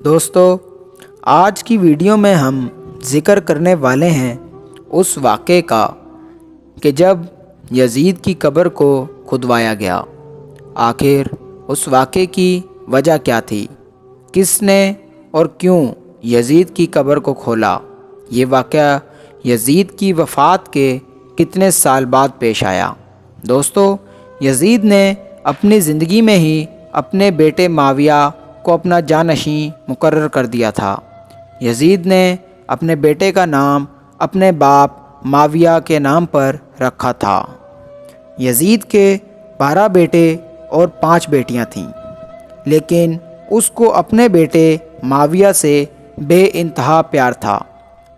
دوستو، آج کی ویڈیو میں ہم ذکر کرنے والے ہیں اس واقعے کا کہ جب یزید کی قبر کو کھدوایا گیا۔ آخر اس واقعے کی وجہ کیا تھی؟ کس نے اور کیوں یزید کی قبر کو کھولا؟ یہ واقعہ یزید کی وفات کے کتنے سال بعد پیش آیا؟ دوستو، یزید نے اپنی زندگی میں ہی اپنے بیٹے معاویہ کو اپنا جانشین مقرر کر دیا تھا۔ یزید نے اپنے بیٹے کا نام اپنے باپ معاویہ کے نام پر رکھا تھا۔ یزید کے 12 بیٹے اور 5 بیٹیاں تھیں، لیکن اس کو اپنے بیٹے معاویہ سے بے انتہا پیار تھا۔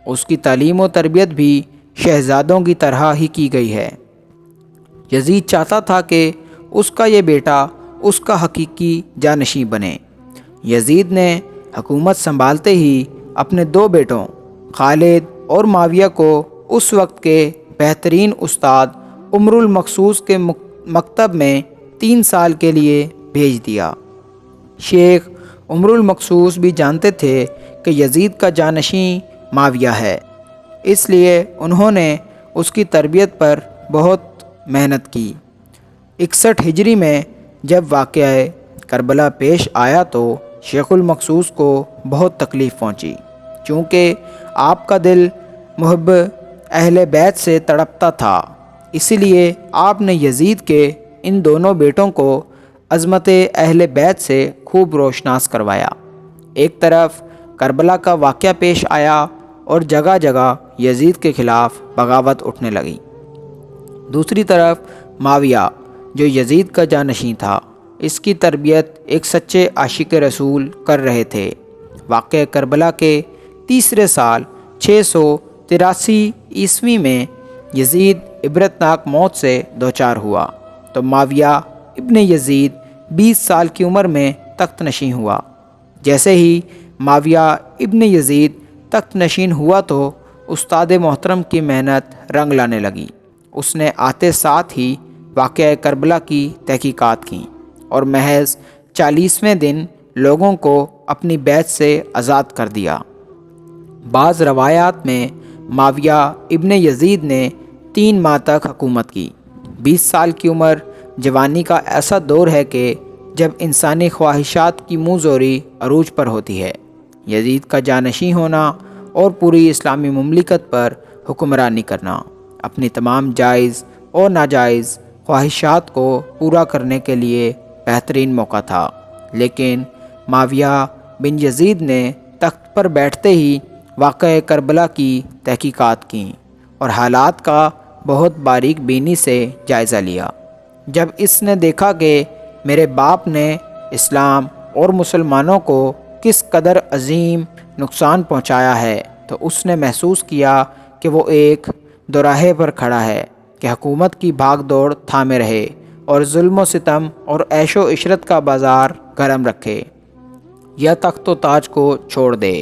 اس کی تعلیم و تربیت بھی شہزادوں کی طرح ہی کی گئی ہے۔ یزید چاہتا تھا کہ اس کا یہ بیٹا اس کا حقیقی جانشین بنے۔ یزید نے حکومت سنبھالتے ہی اپنے 2 بیٹوں خالد اور معاویہ کو اس وقت کے بہترین استاد عمر المقصوص کے مکتب میں 3 سال کے لیے بھیج دیا۔ شیخ عمر المقصوص بھی جانتے تھے کہ یزید کا جانشین معاویہ ہے، اس لیے انہوں نے اس کی تربیت پر بہت محنت کی۔ 61 ہجری میں جب واقعہ کربلا پیش آیا تو شیخ المقصوص کو بہت تکلیف پہنچی، چونکہ آپ کا دل محب اہل بیت سے تڑپتا تھا۔ اسی لیے آپ نے یزید کے ان دونوں بیٹوں کو عظمت اہل بیت سے خوب روشناس کروایا۔ ایک طرف کربلا کا واقعہ پیش آیا اور جگہ جگہ یزید کے خلاف بغاوت اٹھنے لگی۔ دوسری طرف معاویہ، جو یزید کا جانشین تھا، اس کی تربیت ایک سچے عاشق رسول کر رہے تھے۔ واقعہ کربلا کے تیسرے سال 683 عیسوی میں یزید عبرتناک موت سے دوچار ہوا تو معاویہ ابن یزید 20 سال کی عمر میں تخت نشین ہوا۔ جیسے ہی معاویہ ابن یزید تخت نشین ہوا تو استاد محترم کی محنت رنگ لانے لگی۔ اس نے آتے ساتھ ہی واقعہ کربلا کی تحقیقات کیں اور محض 40ویں دن لوگوں کو اپنی بیعت سے آزاد کر دیا۔ بعض روایات میں معاویہ ابن یزید نے 3 ماہ تک حکومت کی۔ 20 سال کی عمر جوانی کا ایسا دور ہے کہ جب انسانی خواہشات کی منہ زوری عروج پر ہوتی ہے۔ یزید کا جانشین ہونا اور پوری اسلامی مملکت پر حکمرانی کرنا اپنی تمام جائز اور ناجائز خواہشات کو پورا کرنے کے لیے بہترین موقع تھا، لیکن معاویہ بن یزید نے تخت پر بیٹھتے ہی واقعہ کربلا کی تحقیقات کیں اور حالات کا بہت باریک بینی سے جائزہ لیا۔ جب اس نے دیکھا کہ میرے باپ نے اسلام اور مسلمانوں کو کس قدر عظیم نقصان پہنچایا ہے تو اس نے محسوس کیا کہ وہ ایک دوراہے پر کھڑا ہے کہ حکومت کی بھاگ دوڑ تھامے رہے اور ظلم و ستم اور عیش و عشرت کا بازار گرم رکھے، یا تخت و تاج کو چھوڑ دے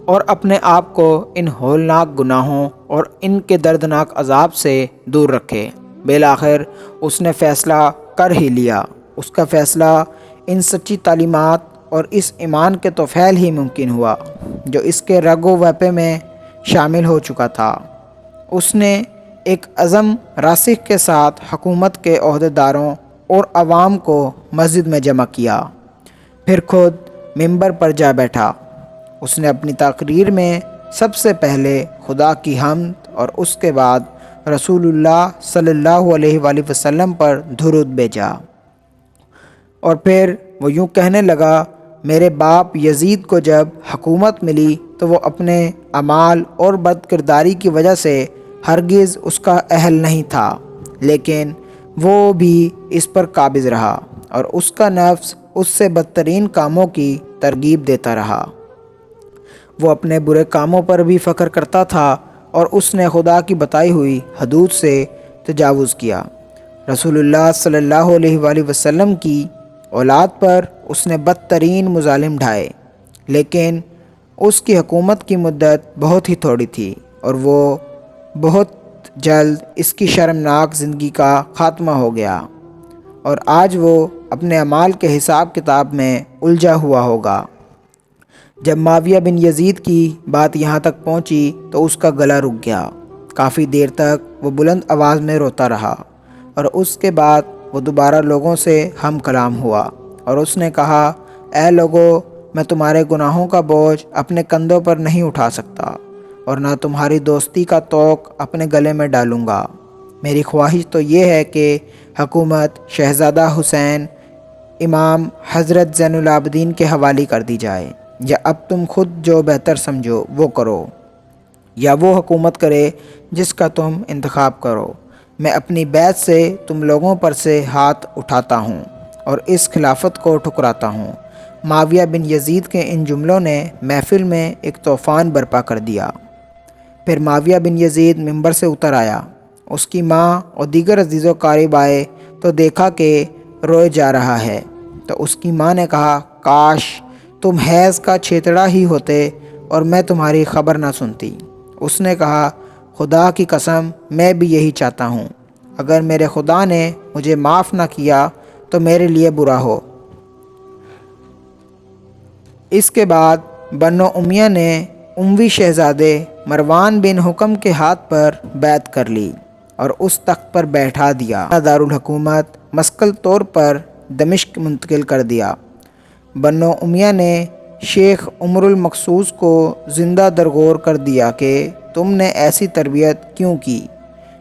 اور اپنے آپ کو ان ہولناک گناہوں اور ان کے دردناک عذاب سے دور رکھے۔ بالآخر اس نے فیصلہ کر ہی لیا۔ اس کا فیصلہ ان سچی تعلیمات اور اس ایمان کے توفیل ہی ممکن ہوا جو اس کے رگ و ویپے میں شامل ہو چکا تھا۔ اس نے ایک عزم راسخ کے ساتھ حکومت کے عہدیداروں اور عوام کو مسجد میں جمع کیا، پھر خود منبر پر جا بیٹھا۔ اس نے اپنی تقریر میں سب سے پہلے خدا کی حمد اور اس کے بعد رسول اللہ صلی اللہ علیہ وآلہ وسلم پر درود بھیجا، اور پھر وہ یوں کہنے لگا، میرے باپ یزید کو جب حکومت ملی تو وہ اپنے اعمال اور بد کرداری کی وجہ سے ہرگز اس کا اہل نہیں تھا، لیکن وہ بھی اس پر قابض رہا اور اس کا نفس اس سے بدترین کاموں کی ترغیب دیتا رہا۔ وہ اپنے برے کاموں پر بھی فخر کرتا تھا اور اس نے خدا کی بتائی ہوئی حدود سے تجاوز کیا۔ رسول اللہ صلی اللہ علیہ وآلہ وسلم کی اولاد پر اس نے بدترین مظالم ڈھائے، لیکن اس کی حکومت کی مدت بہت ہی تھوڑی تھی اور وہ بہت جلد اس کی شرمناک زندگی کا خاتمہ ہو گیا، اور آج وہ اپنے اعمال کے حساب کتاب میں الجھا ہوا ہوگا۔ جب معاویہ بن یزید کی بات یہاں تک پہنچی تو اس کا گلا رک گیا۔ کافی دیر تک وہ بلند آواز میں روتا رہا اور اس کے بعد وہ دوبارہ لوگوں سے ہم کلام ہوا اور اس نے کہا، اے لوگو، میں تمہارے گناہوں کا بوجھ اپنے کندھوں پر نہیں اٹھا سکتا اور نہ تمہاری دوستی کا طوق اپنے گلے میں ڈالوں گا۔ میری خواہش تو یہ ہے کہ حکومت شہزادہ حسین امام حضرت زین العابدین کے حوالے کر دی جائے، یا اب تم خود جو بہتر سمجھو وہ کرو، یا وہ حکومت کرے جس کا تم انتخاب کرو۔ میں اپنی بیعت سے تم لوگوں پر سے ہاتھ اٹھاتا ہوں اور اس خلافت کو ٹھکراتا ہوں۔ معاویہ بن یزید کے ان جملوں نے محفل میں ایک طوفان برپا کر دیا۔ پھر معاویہ بن یزید منبر سے اتر آیا۔ اس کی ماں اور دیگر عزیز و قارب آئے تو دیکھا کہ روئے جا رہا ہے، تو اس کی ماں نے کہا، کاش تم حیض کا چھیتڑا ہی ہوتے اور میں تمہاری خبر نہ سنتی۔ اس نے کہا، خدا کی قسم میں بھی یہی چاہتا ہوں، اگر میرے خدا نے مجھے معاف نہ کیا تو میرے لیے برا ہو۔ اس کے بعد بنو امیہ نے اموی شہزادے مروان بن حکم کے ہاتھ پر بیعت کر لی اور اس تخت پر بیٹھا دیا۔ دارالحکومت مسکل طور پر دمشق منتقل کر دیا۔ بنو امیہ نے شیخ عمر المقصوص کو زندہ درگور کر دیا کہ تم نے ایسی تربیت کیوں کی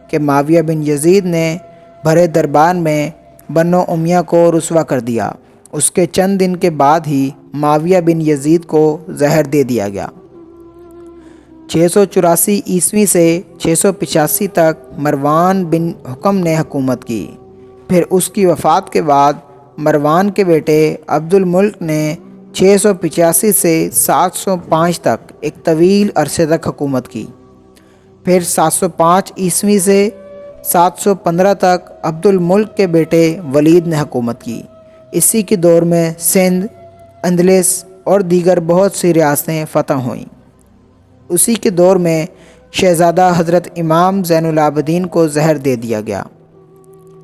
کہ معاویہ بن یزید نے بھرے دربار میں بنو امیہ کو رسوا کر دیا۔ اس کے چند دن کے بعد ہی معاویہ بن یزید کو زہر دے دیا گیا۔ 684 عیسوی سے 685 تک مروان بن حکم نے حکومت کی۔ پھر اس کی وفات کے بعد مروان کے بیٹے عبد الملک نے 685 سے 705 تک ایک طویل عرصے تک حکومت کی۔ پھر 705 عیسوی سے 715 تک عبد الملک کے بیٹے ولید نے حکومت کی۔ اسی کے دور میں سندھ، اندلس اور دیگر بہت سی ریاستیں فتح ہوئیں۔ اسی کے دور میں شہزادہ حضرت امام زین العابدین کو زہر دے دیا گیا۔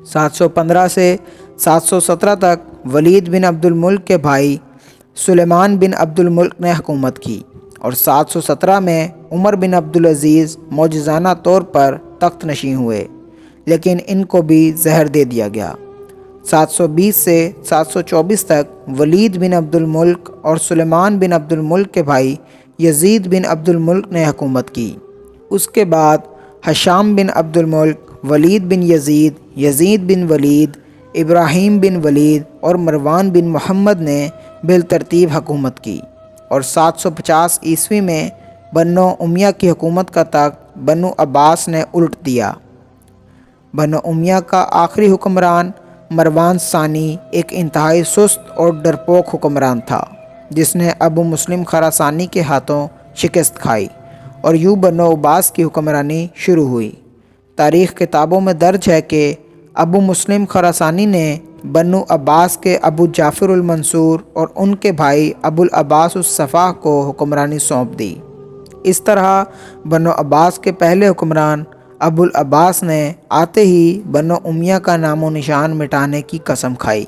715 سے 717 تک ولید بن عبد الملک کے بھائی سلیمان بن عبد الملک نے حکومت کی اور 717 میں عمر بن عبدالعزیز معجزانہ طور پر تخت نشین ہوئے، لیکن ان کو بھی زہر دے دیا گیا۔ 720 سے 724 تک ولید بن عبد الملک اور سلیمان بن عبد الملک کے بھائی یزید بن عبد الملک نے حکومت کی۔ اس کے بعد ہشام بن عبد الملک، ولید بن یزید، یزید بن ولید، ابراہیم بن ولید اور مروان بن محمد نے بالترتیب حکومت کی اور 750 عیسوی میں بنو امیہ کی حکومت کا تخت بنو عباس نے الٹ دیا۔ بنو امیہ کا آخری حکمران مروان ثانی ایک انتہائی سست اور ڈرپوک حکمران تھا، جس نے ابو مسلم خراسانی کے ہاتھوں شکست کھائی اور یوں بنو عباس کی حکمرانی شروع ہوئی۔ تاریخ کتابوں میں درج ہے کہ ابو مسلم خراسانی نے بنو عباس کے ابو جعفر المنصور اور ان کے بھائی ابو العباس الصفاح کو حکمرانی سونپ دی۔ اس طرح بنو عباس کے پہلے حکمران ابو العباس نے آتے ہی بنو امیہ کا نام و نشان مٹانے کی قسم کھائی۔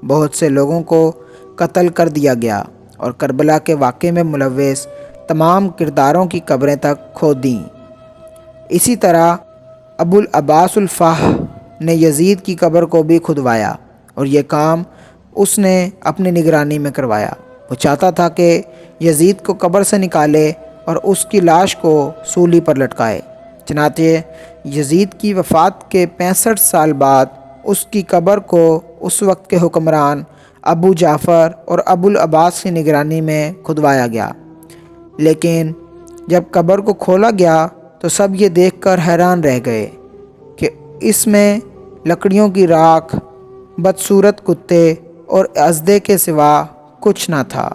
بہت سے لوگوں کو قتل کر دیا گیا اور کربلا کے واقعے میں ملوث تمام کرداروں کی قبریں تک کھود دیں۔ اسی طرح ابو العباس الفاح نے یزید کی قبر کو بھی کھدوایا اور یہ کام اس نے اپنی نگرانی میں کروایا۔ وہ چاہتا تھا کہ یزید کو قبر سے نکالے اور اس کی لاش کو سولی پر لٹکائے۔ چنانچہ یزید کی وفات کے 65 سال بعد اس کی قبر کو اس وقت کے حکمران ابو جعفر اور ابو العباس کی نگرانی میں کھدوایا گیا، لیکن جب قبر کو کھولا گیا تو سب یہ دیکھ کر حیران رہ گئے کہ اس میں لکڑیوں کی راکھ، بدصورت کتے اور اژدے کے سوا کچھ نہ تھا۔